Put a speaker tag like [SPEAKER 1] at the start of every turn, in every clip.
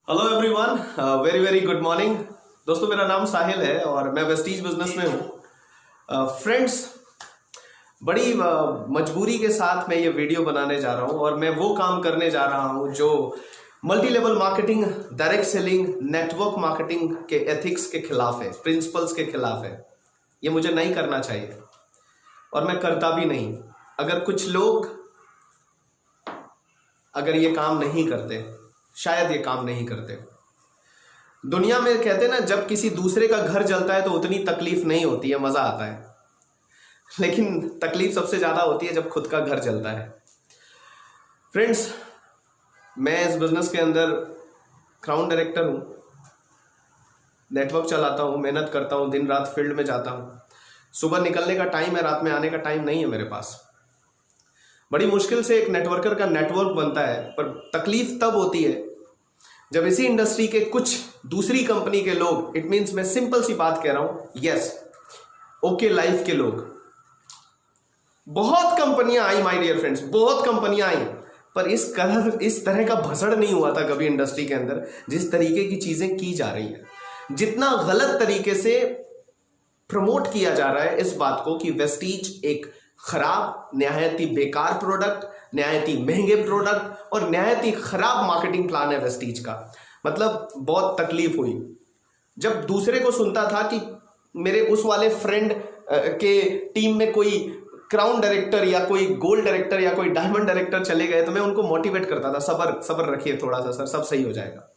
[SPEAKER 1] Hello everyone, very very good morning. दोस्तों, मेरा नाम साहिल है और मैं वेस्टीज बिजनेस में हूँ। फ्रेंड्स, बड़ी मजबूरी के साथ मैं ये वीडियो बनाने जा रहा हूँ और मैं वो काम करने जा रहा हूँ जो multi level marketing, direct selling, network marketing के एथिक्स के खिलाफ है, प्रिंसिपल्स के खिलाफ है। ये मुझे नहीं करना चाहिए और मैं करता भी नहीं। अगर कुछ लोग अगर ये काम नहीं करते, शायद ये काम नहीं करते। दुनिया में कहते हैं ना, जब किसी दूसरे का घर जलता है तो उतनी तकलीफ नहीं होती है, मजा आता है। लेकिन तकलीफ सबसे ज्यादा होती है जब खुद का घर जलता है। फ्रेंड्स, मैं इस बिजनेस के अंदर क्राउन डायरेक्टर हूं, नेटवर्क चलाता हूं, मेहनत करता हूं, दिन रात फील्ड में जाता हूं। सुबह निकलने का टाइम है, रात में आने का टाइम नहीं है मेरे पास। बड़ी मुश्किल से एक नेटवर्कर का नेटवर्क बनता है, पर तकलीफ तब होती है जब इसी इंडस्ट्री के कुछ दूसरी कंपनी के लोग, इट मींस मैं सिंपल सी बात कह रहा हूं, यस, ओके लाइफ के लोग, बहुत कंपनियां आई माय डियर फ्रेंड्स, बहुत कंपनियां आई, पर इस तरह का भसड़ नहीं हुआ था कभी इंडस्ट्री के अंदर जिस तरीके की चीजें की जा रही है। जितना गलत तरीके से प्रमोट किया जा रहा है इस बात को कि वेस्टीज एक खराब, निहायती बेकार प्रोडक्ट, निहायती महंगे प्रोडक्ट और निहायती खराब मार्केटिंग प्लान है वेस्टीज का। मतलब बहुत तकलीफ हुई जब दूसरे को सुनता था कि मेरे उस वाले फ्रेंड के टीम में कोई क्राउन डायरेक्टर या कोई गोल्ड डायरेक्टर या कोई डायमंड डायरेक्टर चले गए, तो मैं उनको मोटिवेट करता था, सब्र सब्र रखिए थोड़ा सा सर, सब सही हो जाएगा।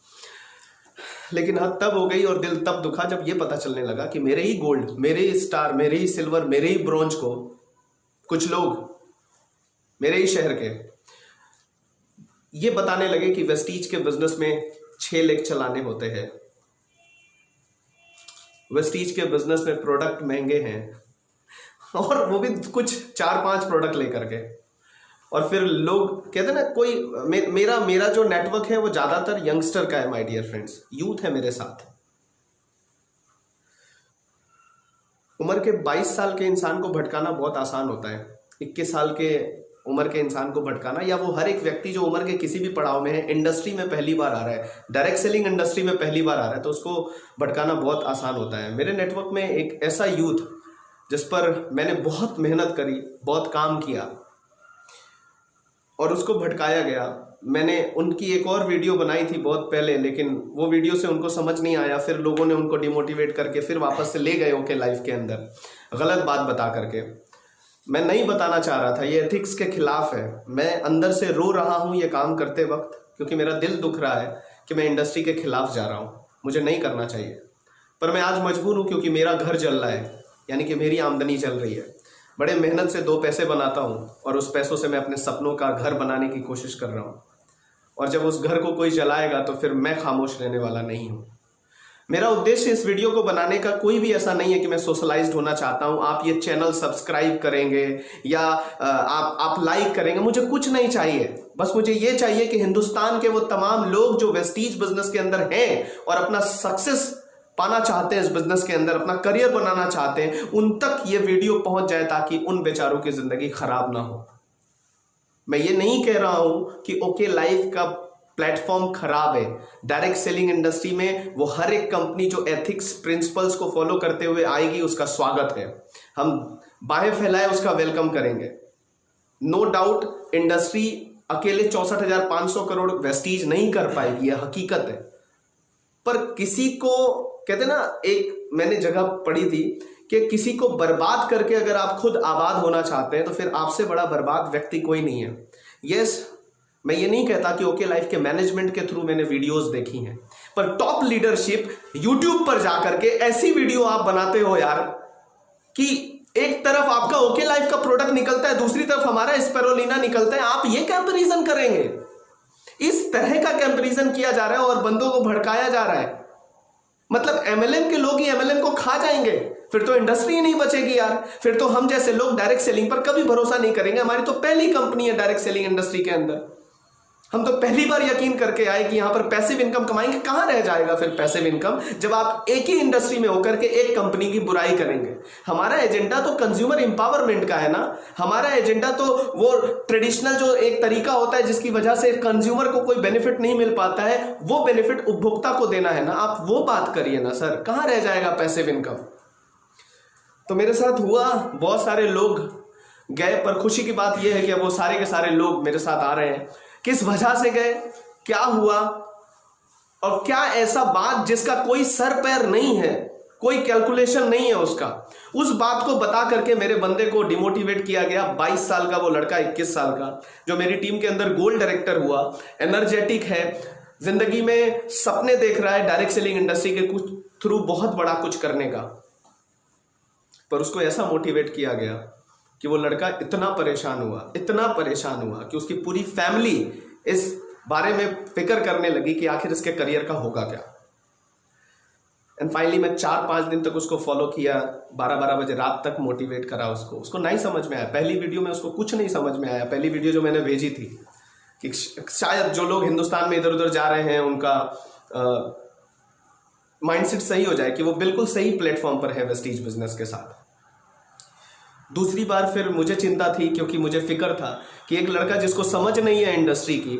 [SPEAKER 1] लेकिन हद तब हो गई और दिल तब दुखा जब ये पता चलने लगा कि मेरे ही गोल्ड, मेरे ही स्टार, मेरे ही सिल्वर, मेरे ही ब्रोंज को कुछ लोग मेरे ही शहर के ये बताने लगे कि वेस्टीज के बिजनेस में 6 लेग चलाने होते हैं, वेस्टीज के बिजनेस में प्रोडक्ट महंगे हैं, और वो भी कुछ 4-5 प्रोडक्ट लेकर के। और फिर लोग कहते हैं ना, कोई मेरा जो नेटवर्क है वो ज्यादातर यंगस्टर का है माय डियर फ्रेंड्स, यूथ है मेरे साथ। उम्र के 22 साल के इंसान को भटकाना बहुत आसान होता है, 21 साल के उम्र के इंसान को भटकाना, या वो हर एक व्यक्ति जो उम्र के किसी भी पड़ाव में है, इंडस्ट्री में पहली बार आ रहा है, डायरेक्ट सेलिंग इंडस्ट्री में पहली बार आ रहा है, तो उसको भटकाना बहुत आसान होता है। मेरे नेटवर्क में एक ऐसा यूथ जिस पर मैंने बहुत मेहनत करी, बहुत काम किया और उसको भटकाया गया। मैंने उनकी एक और वीडियो बनाई थी बहुत पहले, लेकिन वो वीडियो से उनको समझ नहीं आया, फिर लोगों ने उनको डिमोटिवेट करके फिर वापस से ले गए ओके लाइफ के अंदर, गलत बात बता करके। मैं नहीं बताना चाह रहा था, ये एथिक्स के खिलाफ है। मैं अंदर से रो रहा हूँ ये काम करते वक्त, क्योंकि मेरा दिल दुख रहा है कि मैं इंडस्ट्री के खिलाफ जा रहा हूँ, मुझे नहीं करना चाहिए, पर मैं आज मजबूर हूँ क्योंकि मेरा घर जल रहा है, यानी कि मेरी आमदनी चल रही है। बड़े मेहनत से 2 पैसे बनाता हूँ और उस पैसों से मैं अपने सपनों का घर बनाने की कोशिश कर रहा हूँ, और जब उस घर को कोई जलाएगा तो फिर मैं खामोश रहने वाला नहीं हूँ। मेरा उद्देश्य इस वीडियो को बनाने का कोई भी ऐसा नहीं है कि मैं सोशलाइज्ड होना चाहता हूँ, आप ये चैनल सब्सक्राइब करेंगे या आप लाइक करेंगे, मुझे कुछ नहीं चाहिए। बस मुझे ये चाहिए कि हिंदुस्तान के वो तमाम लोग जो वेस्टीज बिजनेस के अंदर हैं और अपना सक्सेस पाना चाहते हैं, इस बिजनेस के अंदर अपना करियर बनाना चाहते हैं, उन तक ये वीडियो पहुंच जाए ताकि उन बेचारों की जिंदगी खराब ना हो। मैं ये नहीं कह रहा हूं कि ओके लाइफ का प्लेटफॉर्म खराब है। डायरेक्ट सेलिंग इंडस्ट्री में वो हर एक कंपनी जो एथिक्स प्रिंसिपल्स को फॉलो करते हुए आएगी, उसका स्वागत है, हम बाहें फैलाए उसका वेलकम करेंगे। नो डाउट इंडस्ट्री अकेले 64,500 करोड़ वेस्टीज नहीं कर पाएगी, यह हकीकत है। पर किसी को कहते ना, एक मैंने जगह पढ़ी थी कि किसी को बर्बाद करके अगर आप खुद आबाद होना चाहते हैं तो फिर आपसे बड़ा बर्बाद व्यक्ति कोई नहीं है। यस, मैं ये नहीं कहता कि ओके लाइफ के मैनेजमेंट के थ्रू मैंने वीडियोस देखी हैं, पर टॉप लीडरशिप यूट्यूब पर जाकर के ऐसी वीडियो आप बनाते हो यार कि एक तरफ आपका ओके लाइफ का प्रोडक्ट निकलता है, दूसरी तरफ हमारा स्पेरुलिना निकलता है। आप ये कंपैरिजन करेंगे, इस तरह का कंपैरिजन किया जा रहा है और बंदों को भड़काया जा रहा है। मतलब एमएलएम के लोग ही एमएलएम को खा जाएंगे, फिर तो इंडस्ट्री ही नहीं बचेगी यार। फिर तो हम जैसे लोग डायरेक्ट सेलिंग पर कभी भरोसा नहीं करेंगे। हमारी तो पहली कंपनी है डायरेक्ट सेलिंग इंडस्ट्री के अंदर, हम तो पहली बार यकीन करके आए कि यहां पर पैसिव इनकम कमाएंगे। कहां रह जाएगा फिर पैसिव इनकम जब आप एक ही इंडस्ट्री में होकर के एक कंपनी की बुराई करेंगे। हमारा एजेंडा तो कंज्यूमर इंपावरमेंट का है ना। हमारा एजेंडा तो वो ट्रेडिशनल जो एक तरीका होता है जिसकी वजह से कंज्यूमर को कोई बेनिफिट नहीं मिल पाता है, वो बेनिफिट उपभोक्ता को देना है ना। आप वो बात करिए ना सर, कहां रह जाएगा पैसिव इनकम। तो मेरे साथ हुआ, बहुत सारे लोग गए, पर खुशी की बात यह है कि अब वो सारे के सारे लोग मेरे साथ आ रहे हैं। किस वजह से गए, क्या हुआ और क्या ऐसा बात जिसका कोई सर पैर नहीं है, कोई कैलकुलेशन नहीं है उसका, उस बात को बता करके मेरे बंदे को डिमोटिवेट किया गया। 22 साल का वो लड़का 21 साल का जो मेरी टीम के अंदर गोल्ड डायरेक्टर हुआ, एनर्जेटिक है, जिंदगी में सपने देख रहा है डायरेक्ट सेलिंग इंडस्ट्री के कुछ थ्रू बहुत बड़ा कुछ करने का, पर उसको ऐसा मोटिवेट किया गया कि वो लड़का इतना परेशान हुआ कि उसकी पूरी फैमिली इस बारे में फिक्र करने लगी कि आखिर इसके करियर का होगा क्या। एंड फाइनली मैं 4-5 दिन तक उसको फॉलो किया, 12-12 बजे रात तक मोटिवेट करा उसको नहीं समझ में आया। पहली वीडियो में उसको कुछ नहीं समझ में आया। पहली वीडियो जो मैंने भेजी थी कि शायद जो लोग हिंदुस्तान में इधर उधर जा रहे हैं उनका माइंडसेट सही हो जाए कि वो बिल्कुल सही प्लेटफॉर्म पर है वेस्टीज बिजनेस के साथ। दूसरी बार फिर मुझे चिंता थी क्योंकि मुझे फिक्र था कि एक लड़का जिसको समझ नहीं है इंडस्ट्री की,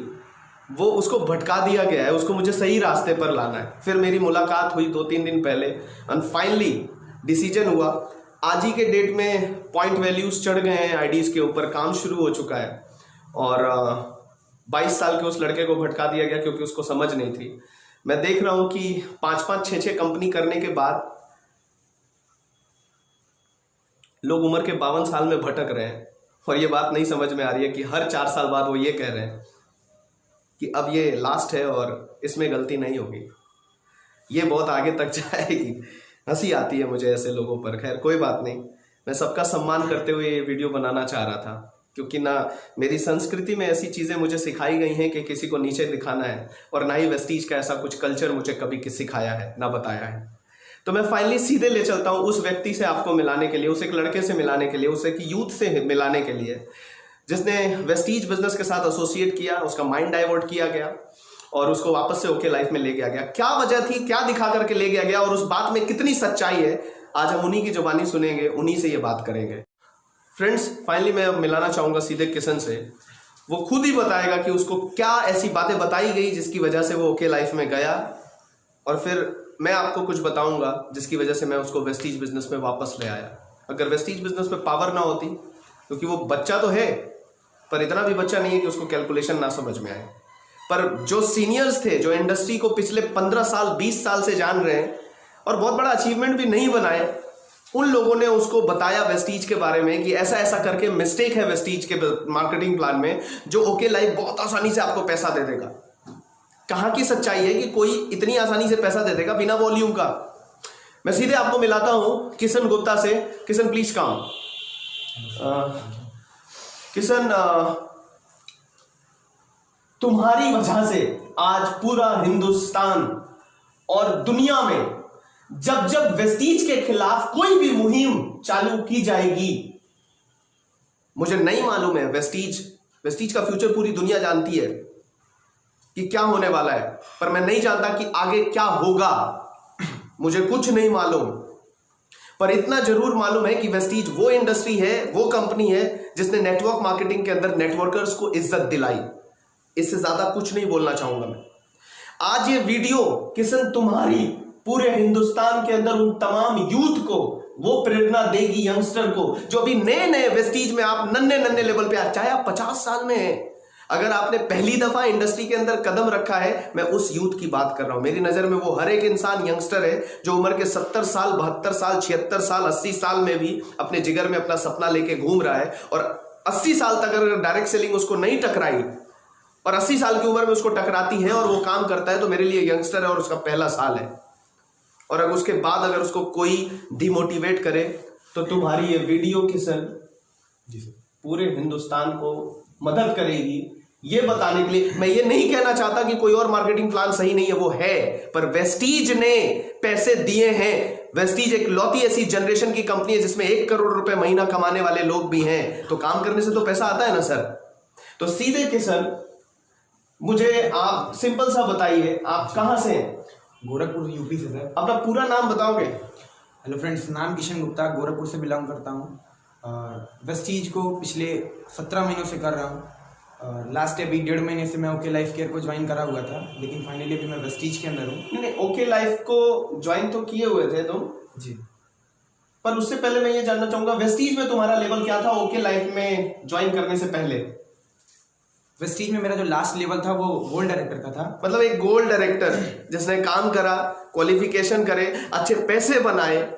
[SPEAKER 1] वो उसको भटका दिया गया है, उसको मुझे सही रास्ते पर लाना है। फिर मेरी मुलाकात हुई 2-3 दिन पहले एंड फाइनली डिसीजन हुआ। आज ही के डेट में पॉइंट वैल्यूज चढ़ गए हैं, आईडीज के ऊपर काम शुरू हो चुका है और 22 साल के उस लड़के को भटका दिया गया क्योंकि उसको समझ नहीं थी। मैं देख रहा हूँ कि 5-5, 6-6 कंपनी करने के बाद लोग उम्र के 52 साल में भटक रहे हैं और ये बात नहीं समझ में आ रही है कि हर 4 साल बाद वो ये कह रहे हैं कि अब ये लास्ट है और इसमें गलती नहीं होगी, ये बहुत आगे तक जाएगी। हंसी आती है मुझे ऐसे लोगों पर। खैर कोई बात नहीं, मैं सबका सम्मान करते हुए ये वीडियो बनाना चाह रहा था क्योंकि ना मेरी संस्कृति में ऐसी चीज़ें मुझे सिखाई गई हैं कि किसी को नीचे दिखाना है, और ना ही वेस्टीज का ऐसा कुछ कल्चर मुझे कभी सिखाया है ना बताया है। तो मैं फाइनली सीधे ले चलता हूँ उस व्यक्ति से आपको मिलाने के लिए, उस एक लड़के से मिलाने के लिए, उस एक यूथ से मिलाने के लिए जिसने वेस्टीज बिजनेस के साथ एसोसिएट किया, उसका माइंड डाइवर्ट किया गया और उसको वापस से ओके लाइफ में ले गया गया। क्या वजह थी, क्या दिखा करके ले गया गया और उस बात में कितनी सच्चाई है, आज हम उन्हीं की जुबानी सुनेंगे, उन्हीं से ये बात करेंगे। फ्रेंड्स फाइनली मैं मिलाना चाहूँगा सीधे किशन से। वो खुद ही बताएगा कि उसको क्या ऐसी बातें बताई गई जिसकी वजह से वो ओके लाइफ में गया, और फिर मैं आपको कुछ बताऊंगा जिसकी वजह से मैं उसको वेस्टीज बिजनेस में वापस ले आया। अगर वेस्टीज बिजनेस में पावर ना होती, क्योंकि वो बच्चा तो है पर इतना भी बच्चा नहीं है कि उसको कैलकुलेशन ना समझ में आए, पर जो सीनियर्स थे, जो इंडस्ट्री को पिछले 15 साल 20 साल से जान रहे हैं और बहुत बड़ा अचीवमेंट भी नहीं बनाए, उन लोगों ने उसको बताया वेस्टीज के बारे में कि ऐसा ऐसा करके मिस्टेक है वेस्टीज के मार्केटिंग प्लान में, जो ओके लाइफ बहुत आसानी से आपको पैसा दे देगा। कहाँ की सच्चाई है कि कोई इतनी आसानी से पैसा दे देगा बिना वॉल्यूम का। मैं सीधे आपको मिलाता हूं किशन गुप्ता से। Kishan please come. किशन, तुम्हारी वजह से आज पूरा हिंदुस्तान और दुनिया में जब जब वेस्टीज के खिलाफ कोई भी मुहिम चालू की जाएगी, मुझे नहीं मालूम है, वेस्टीज का फ्यूचर पूरी दुनिया जानती है कि क्या होने वाला है, पर मैं नहीं जानता कि आगे क्या होगा, मुझे कुछ नहीं मालूम। पर इतना जरूर मालूम है कि वेस्टीज वो इंडस्ट्री है, वो कंपनी है जिसने नेटवर्क मार्केटिंग के अंदर नेटवर्कर्स को इज्जत दिलाई। इससे ज्यादा कुछ नहीं बोलना चाहूंगा मैं। आज ये वीडियो किशन तुम्हारी पूरे हिंदुस्तान के अंदर उन तमाम यूथ को वो प्रेरणा देगी, यंगस्टर को जो अभी नए नए वेस्टीज में, आप नन्हे लेवल पे, चाहे आप 50 साल में हैं, अगर आपने पहली दफा इंडस्ट्री के अंदर कदम रखा है, मैं उस यूथ की बात कर रहा हूं। मेरी नजर में वो हर एक इंसान यंगस्टर है जो उम्र के 70 साल 72 साल 76 साल 80 साल में भी अपने जिगर में अपना सपना लेके घूम रहा है, और 80 साल तक अगर डायरेक्ट सेलिंग उसको नहीं टकराई और 80 साल की उम्र में उसको टकराती है और वो काम करता है, तो मेरे लिए यंगस्टर है और उसका पहला साल है। और अगर उसके बाद अगर उसको कोई डिमोटिवेट करे तो तुम्हारी ये वीडियो किशन पूरे हिंदुस्तान को मदद करेगी ये बताने के लिए। मैं ये नहीं कहना चाहता कि कोई और मार्केटिंग प्लान सही नहीं है, वो है, पर वेस्टीज ने पैसे दिए हैं। वेस्टीज एक लौती ऐसी जनरेशन की कंपनी है जिसमें 1 करोड़ रुपए महीना कमाने वाले लोग भी हैं, तो काम करने से तो पैसा आता है ना सर। तो सीधे किशन मुझे आप सिंपल सा बताइए, आप कहाँ से हैं?
[SPEAKER 2] गोरखपुर यूपी से सर।
[SPEAKER 1] अपना पूरा नाम बताओगे?
[SPEAKER 2] हेलो फ्रेंड्स, नाम किशन गुप्ता, गोरखपुर से बिलोंग करता हूँ। वेस्टीज को पिछले 17 महीनों से कर रहा हूँ। लास्ट अभी 1.5 महीने से मैं ओके लाइफ केयर को ज्वाइन करा हुआ था, लेकिन फाइनली अभी मैं वेस्टीज के अंदर हूँ।
[SPEAKER 1] नहीं, ओके लाइफ को ज्वाइन तो किए हुए थे तुम
[SPEAKER 2] जी,
[SPEAKER 1] पर उससे पहले मैं ये जानना चाहूंगा वेस्टीज में तुम्हारा लेवल क्या था ओके लाइफ में ज्वाइन करने से पहले?
[SPEAKER 2] वेस्टीज में मेरा जो लास्ट लेवल था वो गोल्ड डायरेक्टर का था।
[SPEAKER 1] मतलब एक गोल्ड डायरेक्टर जिसने काम करा, क्वालिफिकेशन करे, अच्छे पैसे बनाए,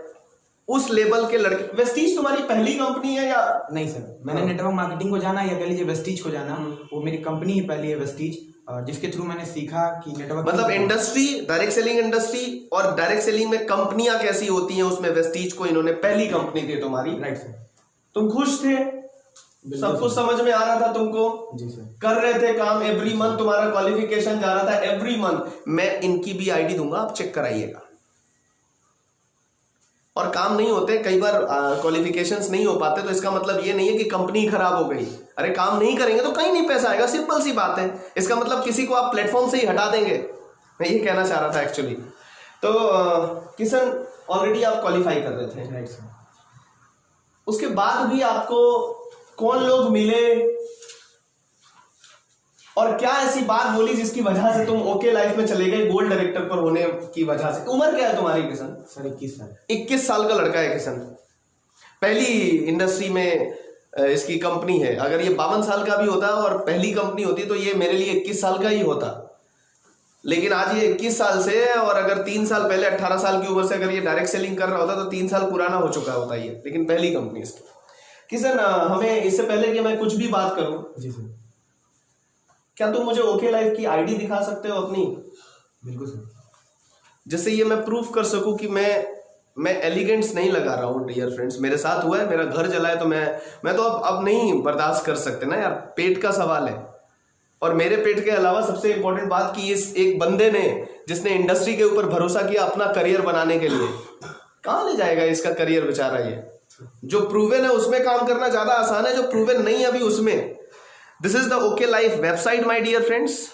[SPEAKER 1] उस लेवल के लड़के। वेस्टीज तुम्हारी पहली कंपनी है या?
[SPEAKER 2] नहीं सर, मैंने नेटवर्क मार्केटिंग को जाना या कह लीजिए वेस्टीज को जाना, वो मेरी कंपनी ही पहली है वेस्टीज, जिसके थ्रू मैंने सीखा कि नेटवर्क
[SPEAKER 1] मतलब इंडस्ट्री, डायरेक्ट सेलिंग इंडस्ट्री और डायरेक्ट सेलिंग में कंपनियां कैसी होती हैं, उसमें वेस्टीज को इन्होंने पहली कंपनी थी तुम्हारी।
[SPEAKER 2] Right sir.
[SPEAKER 1] तुम खुश थे? सब कुछ समझ में आ रहा था तुमको?
[SPEAKER 2] जी सर।
[SPEAKER 1] कर रहे थे काम, एवरी मंथ तुम्हारा क्वालिफिकेशन जा रहा था, एवरी मंथ। मैं इनकी भी आईडी दूंगा, आप चेक कराइएगा। और काम नहीं होते कई बार, क्वालिफिकेशंस नहीं हो पाते, तो इसका मतलब ये नहीं है कि कंपनी खराब हो गई। अरे काम नहीं करेंगे तो कहीं नहीं पैसा आएगा, सिंपल सी बात है। इसका मतलब किसी को आप प्लेटफॉर्म से ही हटा देंगे, मैं ये कहना चाह रहा था एक्चुअली। तो किशन, ऑलरेडी आप क्वालिफाई कर रहे थे,
[SPEAKER 2] राइट सर।
[SPEAKER 1] उसके बाद भी आपको कौन लोग मिले और क्या ऐसी बात बोली जिसकी वजह से तुम ओके लाइफ में चले गए गोल्ड डायरेक्टर पर होने की वजह से? उम्र क्या है तुम्हारी किशन?
[SPEAKER 2] सर 21 साल।
[SPEAKER 1] 21 साल का लड़का है किशन, पहली इंडस्ट्री में इसकी कंपनी है। अगर ये 52 साल का भी होता और पहली कंपनी होती तो ये मेरे लिए 21 साल का ही होता, लेकिन आज ये 21 साल से है। और अगर 3 साल पहले 18 साल की उम्र से अगर ये डायरेक्ट सेलिंग कर रहा होता तो 3 साल पुराना हो चुका होता ये, लेकिन पहली कंपनी इसकी। किशन, हमें इससे पहले कि मैं कुछ भी बात करूं,
[SPEAKER 2] जी सर।
[SPEAKER 1] क्या तुम मुझे ओके लाइफ की आईडी दिखा सकते हो अपनी?
[SPEAKER 2] बिल्कुल सर।
[SPEAKER 1] जिससे ये मैं प्रूफ कर सकूं कि मैं एलिगेंट्स नहीं लगा रहा हूं। डियर फ्रेंड्स, मेरे साथ हुआ है, मेरा घर जला है, तो मैं तो अब नहीं बर्दाश्त कर सकते ना यार, पेट का सवाल है। और मेरे पेट के अलावा सबसे इंपॉर्टेंट बात कि इस एक बंदे ने, जिसने इंडस्ट्री के ऊपर भरोसा किया अपना करियर बनाने के लिए, कहाँ ले जाएगा इसका करियर बेचारा ये? जो प्रूवन है उसमें काम करना ज्यादा आसान है, जो प्रूवन नहीं है अभी उसमें। This is the okay life website my dear friends.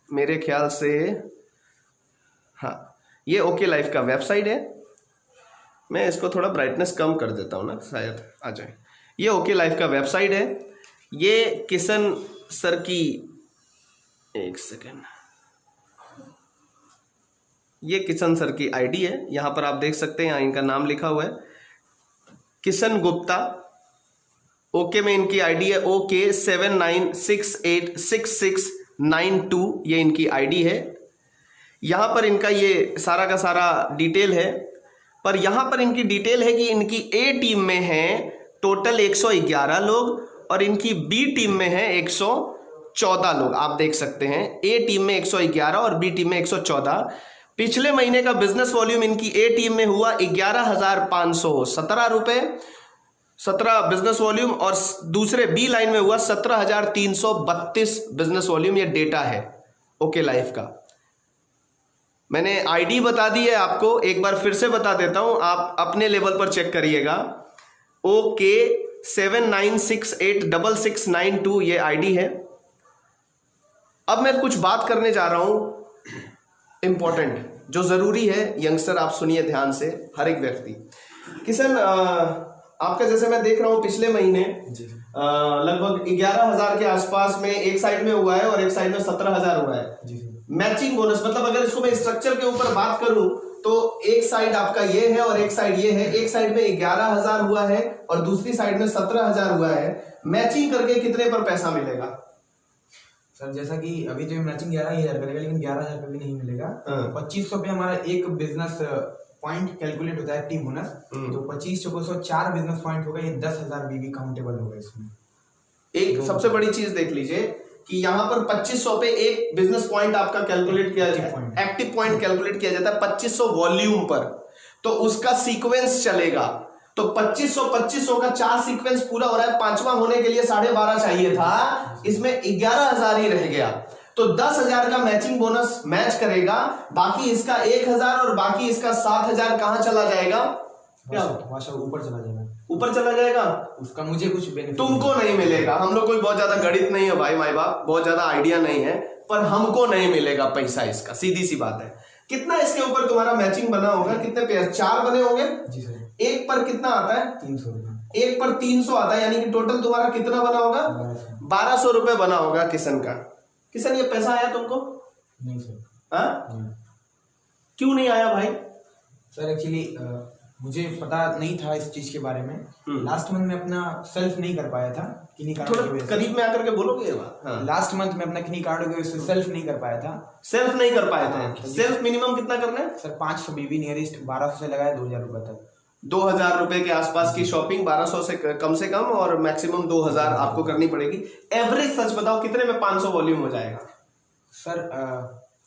[SPEAKER 1] मेरे ख्याल से हाँ, ये ओके लाइफ का वेबसाइट है। मैं इसको थोड़ा ब्राइटनेस कम कर देता हूँ ना, शायद आ जाए। ये ओके लाइफ का वेबसाइट है। ये किशन सर की, एक सेकेंड, ये किशन सर की आईडी है। यहां पर आप देख सकते हैं, यहाँ इनका नाम लिखा हुआ है किशन गुप्ता। ओके में इनकी आईडी है OK79686692, ये इनकी आईडी है। यहां पर इनका ये सारा का सारा डिटेल है, पर यहां पर इनकी डिटेल है कि इनकी ए टीम में है टोटल 111 लोग और इनकी बी टीम में है 114 लोग। आप देख सकते हैं, ए टीम में 111 और बी टीम में 114। पिछले महीने का बिजनेस वॉल्यूम इनकी ए टीम में हुआ 11,517 रुपए, 17 बिजनेस वॉल्यूम, और दूसरे बी लाइन में हुआ 17,332 बिजनेस वॉल्यूम। ये डेटा है ओके लाइफ का। मैंने आईडी बता दी है आपको, एक बार फिर से बता देता हूं, आप अपने लेवल पर चेक करिएगा। OK79686692 ये आईडी है। अब मैं कुछ बात करने जा रहा हूं इंपॉर्टेंट, जो जरूरी है। यंगस्टर आप सुनिए ध्यान से, हर एक व्यक्ति। किशन, आपका जैसे मैं देख रहा हूं पिछले महीने लगभग 11,000 के आसपास में एक साइड में हुआ है और एक साइड में 17,000 हुआ है मैचिंग बोनस। मतलब अगर इसको मैं स्ट्रक्चर के ऊपर बात करूं तो एक साइड आपका ये है और एक साइड ये है। एक साइड में 11,000 हुआ है और दूसरी साइड में 17,000 हुआ है। मैचिंग करके कितने पर पैसा मिलेगा?
[SPEAKER 2] सर जैसा कि अभी तो मैचिंग 11,000 करेगा, लेकिन 11,000 पे भी नहीं मिलेगा। 2500 पे हमारा एक बिजनेस पॉइंट कैलकुलेट होता है टीम बोनस, तो 25 4 बिजनेस पॉइंट होगा, ये 10,000 बीवी काउंटेबल होगा इसमें। एक
[SPEAKER 1] सबसे बड़ी चीज देख लीजिए कि यहाँ पर 2500 पे एक बिजनेस पॉइंट आपका कैलकुलेट किया जाता है, एक्टिव पॉइंट कैलकुलेट किया जाता है 2500 वॉल्यूम पर, तो उसका सीक्वेंस चलेगा। तो 2500 का 4 सीक्वेंस पूरा हो रहा है, 5वां होने के लिए 12.5 चाहिए था, इसमें 11,000 ही रह गया। तो 10,000 का मैचिंग बोनस मैच करेगा, बाकी इसका 1,000 और बाकी इसका 7,000 कहां चला जाएगा? क्या
[SPEAKER 2] ऊपर चला जाएगा?
[SPEAKER 1] ऊपर चला जाएगा,
[SPEAKER 2] उसका मुझे कुछ बेनिफिट
[SPEAKER 1] तुमको नहीं मिलेगा। हम लोग कोई बहुत ज्यादा गणित नहीं है भाई, माई बाप, बहुत ज्यादा आइडिया नहीं है। पर हमको नहीं मिलेगा पैसा इसका, सीधी सी बात है। कितना इसके ऊपर तुम्हारा मैचिंग बना होगा, कितने पेयर, 4 बने होंगे
[SPEAKER 2] जी सर।
[SPEAKER 1] एक पर कितना आता है,
[SPEAKER 2] 300 रुपये।
[SPEAKER 1] एक पर 300 आता है, यानी कि टोटल तुम्हारा कितना बना होगा, 1200 रुपए बना होगा किशन का। किशन ये पैसा आया तुमको?
[SPEAKER 2] नहीं सर।
[SPEAKER 1] हाँ, क्यों नहीं आया भाई?
[SPEAKER 2] सर एक्चुअली मुझे पता नहीं था इस चीज के बारे में। लास्ट मंथ में अपना सेल्फ नहीं कर पाया था किन्नी कार्ड की वजह से।
[SPEAKER 1] करीब में आकर के बोलोगे ये बात। हाँ।
[SPEAKER 2] लास्ट मंथ में अपना किन्नी कार्ड की वजह से सेल्फ नहीं कर पाया था।
[SPEAKER 1] सेल्फ नहीं कर पाए थे। सेल्फ मिनिमम कितना करना है
[SPEAKER 2] सर? 500 बीबी नियरेस्ट 1200 से लगाया 2000 रुपए तक।
[SPEAKER 1] 2000 रुपए के आसपास की शॉपिंग, 1200 से कम और मैक्सिमम 2000 आपको करनी पड़ेगी। एवरेज सच बताओ कितने में 500 वॉल्यूम हो जाएगा?
[SPEAKER 2] सर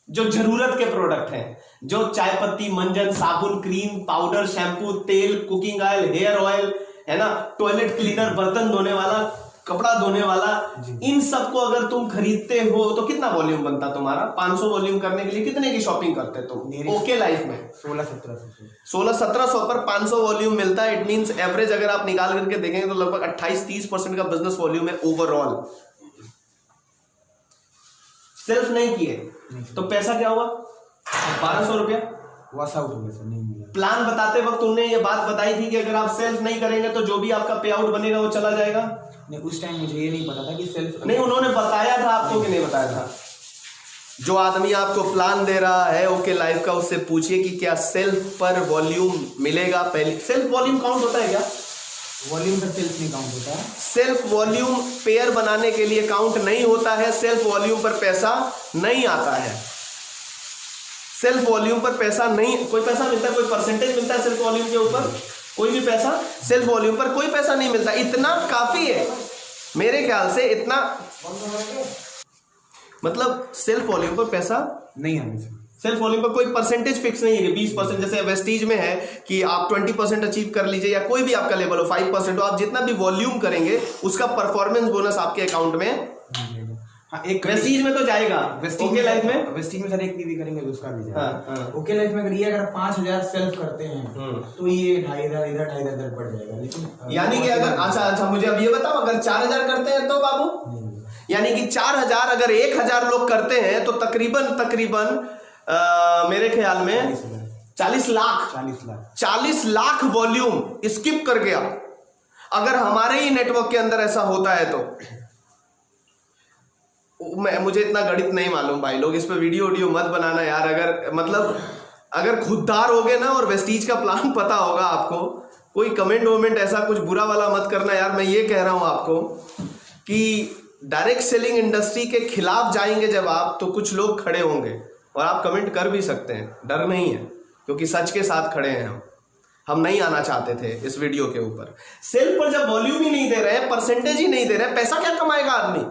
[SPEAKER 1] जो जरूरत के प्रोडक्ट हैं, जो चाय पत्ती, मंजन, साबुन, क्रीम, पाउडर, शैम्पू, तेल, कुकिंग ऑयल, हेयर ऑयल, है ना, टॉयलेट क्लीनर, बर्तन धोने वाला, कपड़ा धोने वाला, इन सबको अगर तुम खरीदते हो तो कितना वॉल्यूम बनता तुम्हारा? 500 वॉल्यूम करने के लिए कितने की शॉपिंग करते तुम ओके लाइफ में? 16-1700 पर 500 वॉल्यूम मिलता है। इट मींस एवरेज अगर आप निकाल करके देखेंगे तो लगभग 28-30% का बिजनेस वॉल्यूम है ओवरऑल। सेल्फ नहीं किए तो पैसा क्या हुआ? 1200 रुपया
[SPEAKER 2] वॉश आउट हो गया सर, नहीं मिला।
[SPEAKER 1] प्लान बताते वक्त तुमने ये बात बताई थी कि अगर आप सेल्फ नहीं करेंगे तो जो भी आपका पे आउट बनेगा वो चला जाएगा।
[SPEAKER 2] नहीं, उस टाइम मुझे ये नहीं पता था कि सेल्फ
[SPEAKER 1] नहीं, उन्होंने बताया था आपको कि नहीं बताया था? जो आदमी आपको प्लान दे रहा है ओके लाइफ का, उससे पूछिए कि क्या सेल्फ पर वॉल्यूम मिलेगा। पहले सेल्फ वॉल्यूम काउंट होता है क्या?
[SPEAKER 2] वॉल्यूम पर सेल्फ नहीं काउंट होता है।
[SPEAKER 1] सेल्फ वॉल्यूम पेयर बनाने के लिए काउंट नहीं होता है। सेल्फ वॉल्यूम पर पैसा नहीं आता है। सेल्फ वॉल्यूम पर पैसा नहीं, कोई पैसा मिलता है, कोई परसेंटेज मिलता है सेल्फ वॉल्यूम के ऊपर? कोई भी पैसा सेल्फ वॉल्यूम पर कोई पैसा नहीं मिलता। इतना काफी है मेरे ख्याल से, इतना मतलब सेल्फ वॉल्यूम पर पैसा
[SPEAKER 2] नहीं आने से।
[SPEAKER 1] सेल्फ वॉल्यूम पर कोई परसेंटेज फिक्स नहीं है। 20% जैसे वेस्टीज में है कि आप 20% अचीव कर लीजिए, या कोई भी आपका लेवल हो, 5% हो, आप जितना भी वॉल्यूम करेंगे उसका परफॉर्मेंस बोनस आपके अकाउंट में
[SPEAKER 2] हाँ, एक
[SPEAKER 1] वेस्टीज में तो जाएगा। ओके लाइफ में,
[SPEAKER 2] वेस्टीज में सर एक पीवी करेंगे तो उसका भी जाएगा।
[SPEAKER 1] हाँ।
[SPEAKER 2] ओके लाइफ में अगर 5000 सेल्फ करते हैं तो ये 2500 इधर 2500 पड़ जाएगा। लेकिन
[SPEAKER 1] यानी कि अगर अच्छा मुझे अब ये बताओ, अगर 4000 करते हैं तो बाबू, यानी कि 4000 अगर 1000 लोग करते हैं तो तकरीबन मेरे ख्याल में 40 लाख वॉल्यूम स्किप कर गया। अगर हमारे ही नेटवर्क के अंदर ऐसा होता है तो मुझे इतना गणित नहीं मालूम भाई लोग, इस पे वीडियो मत बनाना यार। अगर खुददार होगे ना और वेस्टीज का प्लान पता होगा आपको, कोई कमेंट ऐसा कुछ बुरा वाला मत करना यार। मैं ये कह रहा हूं आपको कि डायरेक्ट सेलिंग इंडस्ट्री के खिलाफ जाएंगे जब आप, तो कुछ लोग खड़े होंगे और आप कमेंट कर भी सकते हैं, डर नहीं है, क्योंकि सच के साथ खड़े हैं हम नहीं आना चाहते थे इस वीडियो के ऊपर। सेल्फ पर जब वॉल्यूम ही नहीं दे रहे हैं, परसेंटेज ही नहीं दे रहे हैं, पैसा क्या कमाएगा आदमी?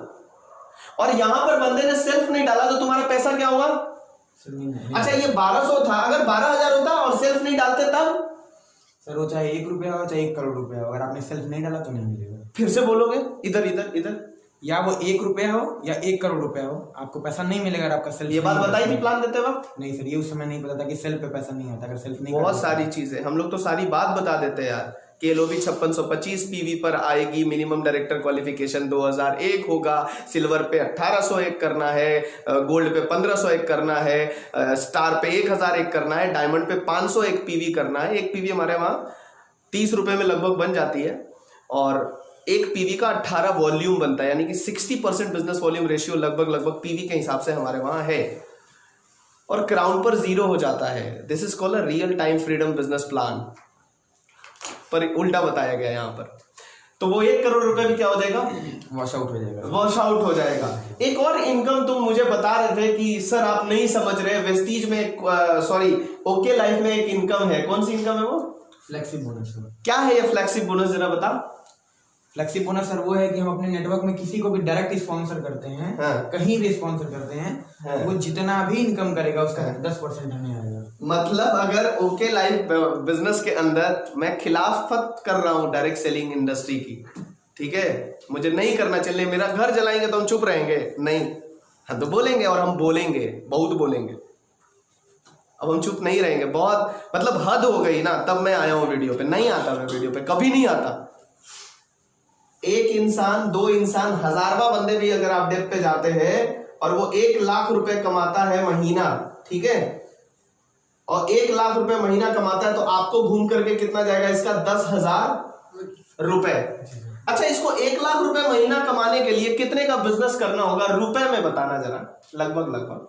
[SPEAKER 1] और यहां पर बंदे ने सेल्फ नहीं डाला तो तुम्हारा पैसा क्या हुआ? अच्छा, ये 1200 था, अगर 12000 होता और सेल्फ नहीं डालते तब?
[SPEAKER 2] सर वो चाहे 1 रुपया हो चाहे 1 करोड़ रुपया हो, अगर आपने सेल्फ नहीं डाला तो नहीं मिलेगा।
[SPEAKER 1] फिर से बोलोगे, इधर
[SPEAKER 2] या वो 1 रुपया हो या 1 करोड़ रुपया हो, आपको पैसा नहीं मिलेगा अगर आपका सेल्फ।
[SPEAKER 1] ये बात बताई थी प्लान देते वक्त?
[SPEAKER 2] नहीं सर, ये उस समय नहीं पता था कि सेल्फ पे पैसा नहीं आता अगर सेल्फ नहीं।
[SPEAKER 1] बहुत सारी चीजें हम लोग तो सारी बात बता देते हैं यार। केलोवी 5625 पीवी पर आएगी, मिनिमम डायरेक्टर क्वालिफिकेशन 2001 होगा, सिल्वर पे 1801 करना है, गोल्ड पे 1501 करना है, स्टार पे 1001 करना है, डायमंड पे 501 पीवी करना है। एक पीवी हमारे वहाँ 30 रुपए में लगभग बन जाती है और एक पीवी का 18 वॉल्यूम बनता है, यानी कि 60% बिजनेस वॉल्यूम रेशियो लगभग पीवी के हिसाब से हमारे वहाँ है। और क्राउन पर 0 हो जाता है। This is called a real time freedom business plan, पर उल्टा बताया गया यहाँ पर। तो वो 1 करोड़ रुपए भी क्या हो जाएगा?
[SPEAKER 2] वॉश आउट हो जाएगा।
[SPEAKER 1] वॉश आउट हो जाएगा। एक और इनकम तुम मुझे बता रहे थे कि सर आप नहीं समझ रहे, वेस्टीज में ओके लाइफ में एक इनकम है। कौन सी इनकम है वो?
[SPEAKER 2] Flexi bonus. क्या
[SPEAKER 1] है ये फ्लेक्सी बोनस, जरा बता।
[SPEAKER 2] फ्लेक्सी बोनस सर वो है कि हम अपने नेटवर्क में किसी को भी डायरेक्ट स्पॉन्सर करते हैं। हाँ। कहीं भी स्पॉन्सर करते हैं। हाँ। वो जितना भी इनकम करेगा उसका 10% हमें आएगा। मतलब
[SPEAKER 1] अगर ओके लाइफ बिजनेस के अंदर मैं खिलाफत कर रहा हूं डायरेक्ट सेलिंग इंडस्ट्री की, ठीक है, मुझे नहीं करना चाहिए, मेरा घर जलाएंगे तो हम चुप रहेंगे? नहीं, हाँ तो बोलेंगे, और हम बोलेंगे, बहुत बोलेंगे। अब हम चुप नहीं रहेंगे, बहुत मतलब हद हो गई ना। तब मैं आया हूं वीडियो पे, नहीं आता मैं वीडियो पे, कभी नहीं आता। एक इंसान, 2 इंसान, 1000वां बंदे भी अगर आप डेप पे जाते हैं और वो 1 लाख रुपए कमाता है महीना, ठीक है, और 1 लाख रुपए महीना कमाता है, तो आपको घूम करके कितना जाएगा इसका 10,000 रुपए। अच्छा, इसको 1 लाख रुपए महीना कमाने के लिए कितने का बिजनेस करना होगा रुपए में बताना जरा, लगभग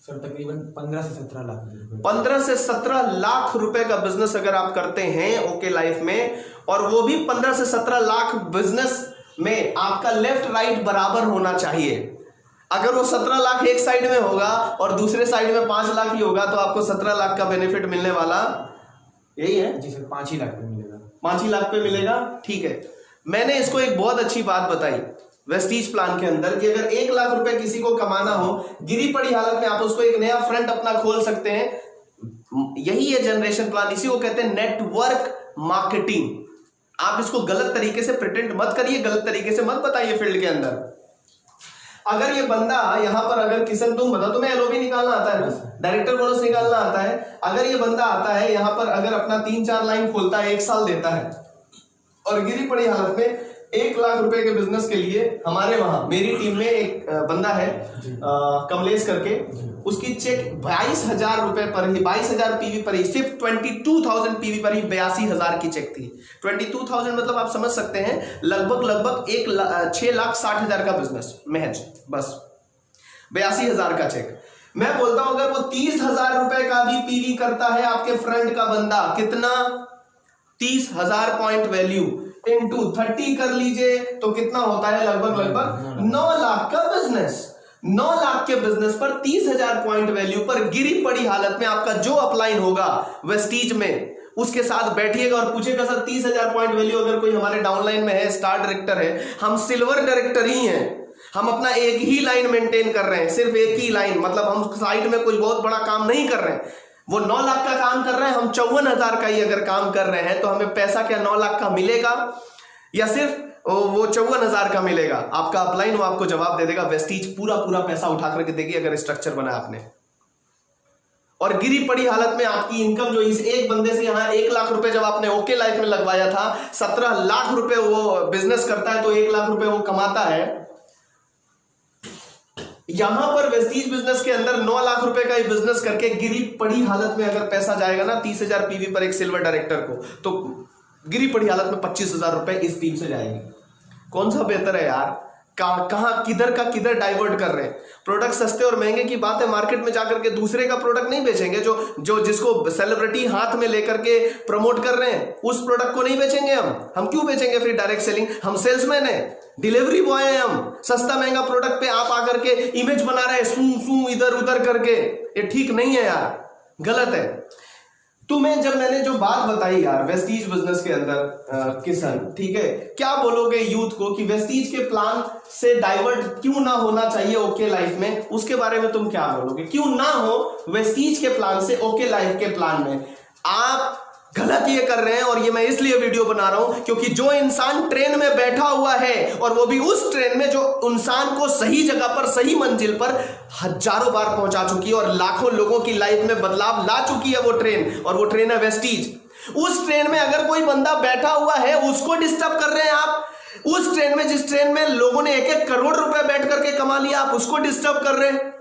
[SPEAKER 2] सर तकरीबन 15 से 17 लाख
[SPEAKER 1] 15 से 17 लाख रुपए का बिजनेस अगर आप करते हैं ओके लाइफ में, और वो भी 15 से 17 लाख बिजनेस में आपका लेफ्ट राइट बराबर होना चाहिए। अगर वो 17 लाख एक साइड में होगा और दूसरे साइड में 5 लाख ही होगा, तो आपको 17 लाख का बेनिफिट मिलने वाला यही है
[SPEAKER 2] जी सर, 5 ही लाख पे मिलेगा।
[SPEAKER 1] 5 ही लाख पे मिलेगा, ठीक है। मैंने इसको एक बहुत अच्छी बात बताई वेस्टीज प्लान के अंदर कि अगर 1 लाख रुपए किसी को कमाना हो, गिरी पड़ी हालत में आप उसको एक नया फ्रंट अपना खोल सकते हैं। यही है जनरेशन प्लान, इसी को कहते हैं नेटवर्क मार्केटिंग। आप इसको गलत तरीके से प्रिटेंड मत करिए, गलत तरीके से मत बताइए फील्ड के अंदर। अगर ये बंदा यहां पर, अगर किशन तुम बताओ, तुम्हें एलओबी निकालना आता है ना, डायरेक्टर बोनस निकालना आता है, अगर ये बंदा आता है यहां पर, अगर अपना 3-4 लाइन खोलता है, 1 साल देता है, और गिरी पड़ी हालत में 1 लाख रुपए के बिजनेस के लिए, हमारे वहां मेरी टीम में एक बंदा है कमलेश करके, उसकी चेक 22,000 रुपए पर ही, 22,000 पीवी पर ही, सिर्फ 22,000 पीवी पर ही 82,000 की चेक थी। 22,000 मतलब आप समझ सकते हैं लगभग 6,60,000 का बिजनेस महज, बस 82,000 का चेक। मैं बोलता हूं अगर वो 30,000 रुपए का भी पीवी करता है आपके फ्रंट का बंदा, कितना 30,000 पॉइंट वैल्यू इनटू 30 कर लीजिए, तो कितना होता है लगभग 9 लाख का बिजनेस। 9 लाख के बिजनेस पर 30,000 पॉइंट वैल्यू पर गिरी पड़ी हालत में आपका जो अपलाइन होगा वेस्टीज में, उसके साथ बैठिएगा और पूछेगा सर 30,000 पॉइंट वैल्यू अगर कोई हमारे डाउनलाइन में है, स्टार डायरेक्टर है, हम सिल्वर डायरेक्टर ही हैं, हम अपना एक ही लाइन मेंटेन कर रहे हैं, सिर्फ एक ही लाइन, मतलब हम साइड में कोई बहुत बड़ा काम नहीं कर रहे हैं। वो 9 लाख का काम कर रहे हैं, हम 54,000 का ही अगर काम कर रहे हैं, तो हमें पैसा क्या 9 लाख का मिलेगा या सिर्फ वो 54,000 का मिलेगा? आपका अपलाइन वो आपको जवाब दे देगा, वेस्टीज पूरा पैसा उठा करके देगी अगर स्ट्रक्चर बना आपने। और गिरी पड़ी हालत में आपकी इनकम जो इस एक बंदे से यहां 1 लाख रुपए जब आपने ओके लाइफ में लगवाया था, 17 लाख रुपए वो बिजनेस करता है, तो 1 लाख रुपए वो कमाता है। यहां पर वेस्टीज बिजनेस के अंदर 9 लाख रुपए का बिजनेस करके गिरी पड़ी हालत में अगर पैसा जाएगा ना 30,000 पीवी पर एक सिल्वर डायरेक्टर को, तो गिरी पड़ी हालत में 25,000 रुपए इस टीम से जाएगी। कौन सा बेहतर है यार? कहां किधर का किधर डाइवर्ट कर रहे हैं। प्रोडक्ट सस्ते और महंगे की बात है, मार्केट में जाकर के दूसरे का प्रोडक्ट नहीं बेचेंगे, जो जिसको सेलिब्रिटी हाथ में लेकर के प्रमोट कर रहे हैं उस प्रोडक्ट को नहीं बेचेंगे हम क्यों बेचेंगे फिर डायरेक्ट सेलिंग? हम सेल्समैन है, डिलीवरी बॉय है, हम सस्ता महंगा प्रोडक्ट पे आप आकर के इमेज बना रहे हैं सू इधर उधर करके, ये ठीक नहीं है यार, गलत है। तुम्हें जब मैंने जो बात बताई यार वेस्टीज बिजनेस के अंदर किशन, ठीक है, क्या बोलोगे यूथ को कि वेस्टीज के प्लान से डाइवर्ट क्यों ना होना चाहिए ओके लाइफ में? उसके बारे में तुम क्या बोलोगे? क्यों ना हो वेस्टीज के प्लान से ओके लाइफ के प्लान में? आप गलत ये कर रहे हैं, और ये मैं इसलिए वीडियो बना रहा हूं क्योंकि जो इंसान ट्रेन में बैठा हुआ है, और वो भी उस ट्रेन में जो इंसान को सही जगह पर सही मंजिल पर हजारों बार पहुंचा चुकी है और लाखों लोगों की लाइफ में बदलाव ला चुकी है वो ट्रेन, और वो ट्रेन है वेस्टीज। उस ट्रेन में अगर कोई बंदा बैठा हुआ है उसको डिस्टर्ब कर रहे हैं आप। उस ट्रेन में, जिस ट्रेन में लोगों ने 1-1 करोड़ रुपए बैठ करके कमा लिया, आप उसको डिस्टर्ब कर रहे हैं।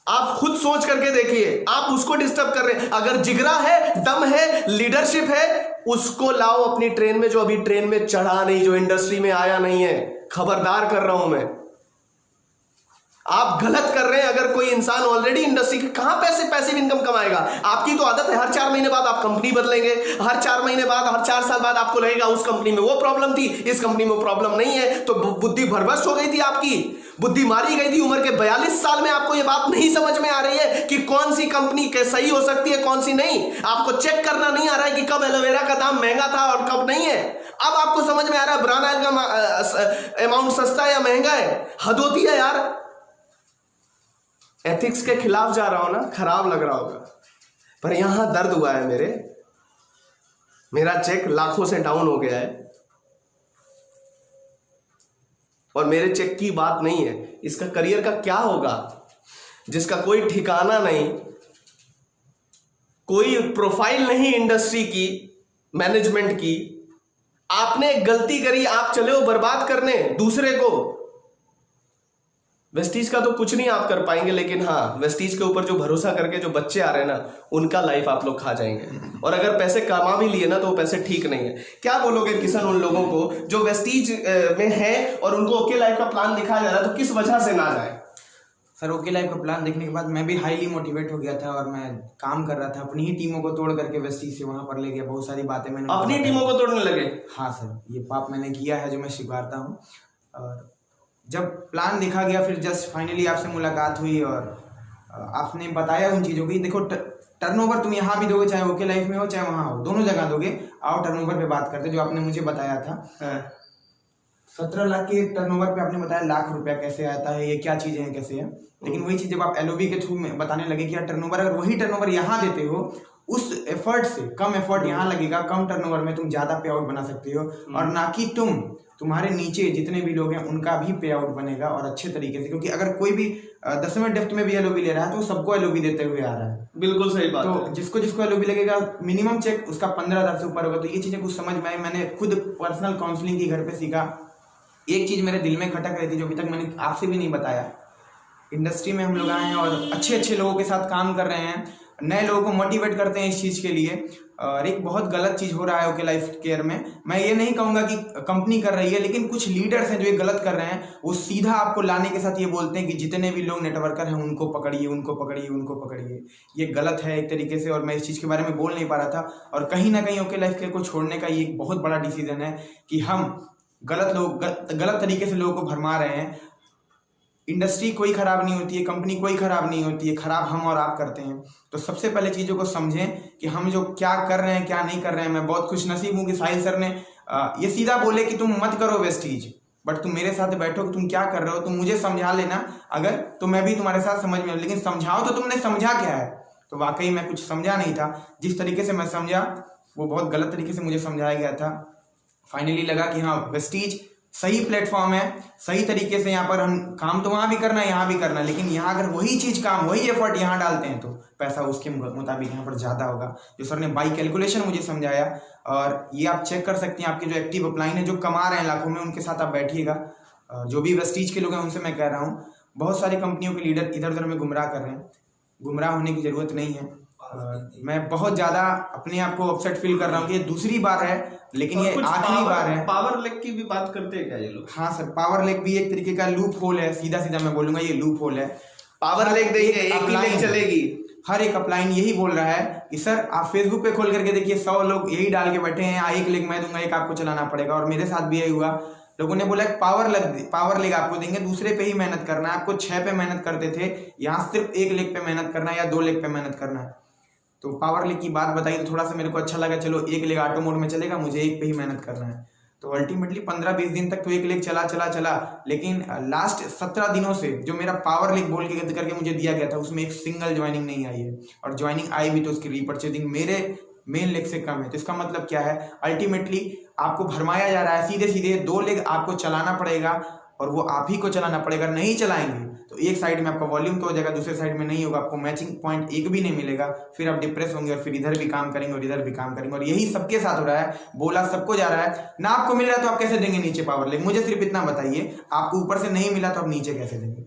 [SPEAKER 1] आप खुद सोच करके देखिए, आप उसको डिस्टर्ब कर रहे हैं। अगर जिगरा है, दम है, लीडरशिप है, उसको लाओ अपनी ट्रेन में, जो अभी ट्रेन में चढ़ा नहीं, जो इंडस्ट्री में आया नहीं है। खबरदार कर रहा हूं मैं, आप गलत कर रहे हैं। अगर कोई इंसान ऑलरेडी इंडस्ट्री के, कहां पैसिव इनकम कमाएगा? आपकी तो आदत है हर 4 महीने बाद आप कंपनी बदलेंगे, हर 4 महीने बाद, हर 4 साल बाद आपको लगेगा उस कंपनी में वो प्रॉब्लम थी, इस कंपनी में प्रॉब्लम नहीं है। तो बुद्धि भरभस्ट हो गई थी, आपकी बुद्धि मारी गई थी। उम्र के 42 साल में आपको ये बात नहीं समझ में आ रही है कि कौन सी कंपनी सही हो सकती है, कौन सी नहीं। आपको चेक करना नहीं आ रहा है कि कब एलोवेरा का दाम महंगा था और कब नहीं है। अब आपको समझ में आ रहा है ब्रांड ऑयल का अमाउंट सस्ता है या महंगा है। हद होती है यार। एथिक्स के खिलाफ जा रहा हूं ना, खराब लग रहा होगा, पर यहां दर्द हुआ है मेरा चेक लाखों से डाउन हो गया है, और मेरे चेक की बात नहीं है। इसका करियर का क्या होगा जिसका कोई ठिकाना नहीं, कोई प्रोफाइल नहीं इंडस्ट्री की, मैनेजमेंट की। आपने एक गलती करी, आप चले हो बर्बाद करने दूसरे को। वेस्टीज का तो कुछ नहीं आप कर पाएंगे, लेकिन हाँ वेस्टीज के ऊपर जो भरोसा करके जो बच्चे आ रहे हैं ना, उनका लाइफ आप लोग खा जाएंगे। और अगर पैसे कमा भी लिए ना तो वो पैसे ठीक नहीं है। क्या बोलोगे किशन उन लोगों को जो वेस्टीज में है और उनको ओके लाइफ का प्लान दिखाया जा रहा है, तो किस वजह से ना जाए?
[SPEAKER 2] सर ओके लाइफ का प्लान देखने के बाद मैं भी हाईली मोटिवेट हो गया था और मैं काम कर रहा था, अपनी ही टीमों को तोड़ करके वेस्टीज से वहां पर ले गया। बहुत सारी बातें मैंने
[SPEAKER 1] अपनी टीमों को तोड़ने लगे?
[SPEAKER 2] हाँ सर, ये पाप मैंने किया है जो मैं स्वीकारता हूँ। और जब प्लान देखा गया, फिर जस्ट फाइनली आपसे मुलाकात हुई और आपने बताया उन चीज़ों की। देखो टर्नओवर तुम यहाँ भी दोगे, चाहे ओके लाइफ में हो चाहे वहाँ हो, दोनों जगह दोगे। आओ टर्नओवर पे बात करते, जो आपने मुझे बताया था 17 लाख के टर्नओवर पे आपने बताया लाख रुपया कैसे आता है, ये क्या चीज़ें हैं, कैसे है। लेकिन वही चीज़ जब आप एलओबी के थ्रू में बताने लगे कि यार टर्नओवर, अगर वही टर्नओवर यहाँ देते हो, उस एफर्ट से कम एफर्ट यहाँ लगेगा, कम टर्नओवर में तुम ज़्यादा पे आउट बना सकते हो। और ना कि तुम्हारे नीचे जितने भी लोग हैं उनका भी पे आउट बनेगा और अच्छे तरीके से। क्योंकि अगर कोई भी 10वें डेप्थ में भी एलओबी ले रहा है तो सबको एलओबी देते हुए आ रहा है।
[SPEAKER 1] बिल्कुल सही बात
[SPEAKER 2] तो
[SPEAKER 1] है।
[SPEAKER 2] जिसको एलओबी लगेगा, मिनिमम चेक उसका 15,000 से ऊपर होगा। तो ये चीज़ें कुछ समझ में आई। मैंने खुद पर्सनल काउंसलिंग की घर पे सीखा। एक चीज़ मेरे दिल में खटक रही थी जो अभी तक मैंने आपसे भी नहीं बताया। इंडस्ट्री में हम लोग आए हैं और अच्छे लोगों के साथ काम कर रहे हैं, नए लोगों को मोटिवेट करते हैं इस चीज़ के लिए। और एक बहुत गलत चीज़ हो रहा है ओके लाइफ केयर में। मैं ये नहीं कहूँगा कि कंपनी कर रही है, लेकिन कुछ लीडर्स हैं जो ये गलत कर रहे हैं। वो सीधा आपको लाने के साथ ये बोलते हैं कि जितने भी लोग नेटवर्कर हैं उनको पकड़िए, उनको पकड़िए, उनको पकड़िए। ये गलत है एक तरीके से, और मैं इस चीज़ के बारे में बोल नहीं पा रहा था। और कहीं ना कहीं ओके लाइफ केयर को छोड़ने का ये एक बहुत बड़ा डिसीजन है कि हम गलत तरीके से लोगों को भरमा रहे हैं। इंडस्ट्री कोई ख़राब नहीं होती है, कंपनी कोई ख़राब नहीं होती है, ख़राब हम और आप करते हैं। तो सबसे पहले चीज़ों को समझें कि हम जो क्या कर रहे हैं क्या नहीं कर रहे हैं। मैं बहुत खुशनसीब हूँ कि साहिल सर ने ये सीधा बोले कि तुम मत करो वेस्टीज, बट तुम मेरे साथ बैठो कि तुम क्या कर रहे हो, तुम मुझे समझा लेना अगर, तो मैं भी तुम्हारे साथ समझ में। लेकिन समझाओ तो तुमने समझा क्या है? तो वाकई मैं कुछ समझा नहीं था। जिस तरीके से मैं समझा वो बहुत गलत तरीके से मुझे समझाया गया था। फाइनली लगा कि हाँ वेस्टीज सही प्लेटफॉर्म है, सही तरीके से यहाँ पर हम काम तो वहाँ भी करना है, यहाँ भी करना है। लेकिन यहाँ अगर वही चीज़ काम, वही एफर्ट यहाँ डालते हैं तो पैसा उसके मुताबिक यहाँ पर ज़्यादा होगा। जो सर ने बाई कैलकुलेशन मुझे समझाया, और ये आप चेक कर सकते हैं। आपके जो एक्टिव अपलाइन है, जो कमा रहे हैं लाखों में, उनके साथ आप बैठिएगा। जो भी वेस्टीज के लोग हैं उनसे मैं कह रहा हूँ, बहुत सारी कंपनियों के लीडर इधर उधर में गुमराह कर रहे हैं। गुमराह होने की ज़रूरत नहीं है। मैं बहुत ज़्यादा अपने आप को अपसेट फील कर रहा हूँ कि ये दूसरी बार है, लेकिन ये आखिरी बार है।
[SPEAKER 1] पावर लेग की भी बात करते हैं क्या ये लोग?
[SPEAKER 2] हाँ सर, पावर लेग भी एक तरीके का लूप होल है। सीधा मैं बोलूंगा ये लूप होल है।
[SPEAKER 1] पावर लेग देंगे, एक ही नहीं चलेगी।
[SPEAKER 2] हर एक अपलाइन यही बोल रहा है कि सर आप फेसबुक पे खोल करके देखिए, 100 लोग यही डाल के बैठे हैं, एक लेग मैं दूंगा, एक आपको चलाना पड़ेगा। और मेरे साथ भी यही हुआ। लोगों ने बोला पावर लेग आपको देंगे, दूसरे पे ही मेहनत करना है। आपको 6 पे मेहनत करते थे, यहाँ सिर्फ 1 लेग पे मेहनत करना है या 2 लेग पे मेहनत करना है। तो पावर लेग की बात बताई तो थोड़ा सा मेरे को अच्छा लगा। चलो 1 लेग ऑटो मोड में चलेगा, मुझे 1 पे ही मेहनत करना है। तो अल्टीमेटली 15-20 दिन तक तो 1 लेग चला। लेकिन लास्ट 17 दिनों से जो मेरा पावर लेग बोल के करके मुझे दिया गया था, उसमें एक सिंगल ज्वाइनिंग नहीं आई है। और ज्वाइनिंग आई भी तो उसकी रीपरचेजिंग मेरे मेन लेग से कम है। तो इसका मतलब क्या है? अल्टीमेटली आपको भरमाया जा रहा है। सीधे 2 लेग आपको चलाना पड़ेगा, और वो आप ही को चलाना पड़ेगा। नहीं चलाएंगे तो एक साइड में आपका वॉल्यूम तो हो जाएगा, दूसरे साइड में नहीं होगा, आपको मैचिंग पॉइंट एक भी नहीं मिलेगा। फिर आप डिप्रेस होंगे और फिर इधर भी काम करेंगे और इधर भी काम करेंगे। और यही सबके साथ हो रहा है। बोला सबको जा रहा है ना। आपको मिल रहा है तो आप कैसे देंगे नीचे पावर लेग? मुझे सिर्फ इतना बताइए, आपको ऊपर से नहीं मिला तो आप नीचे कैसे देंगे?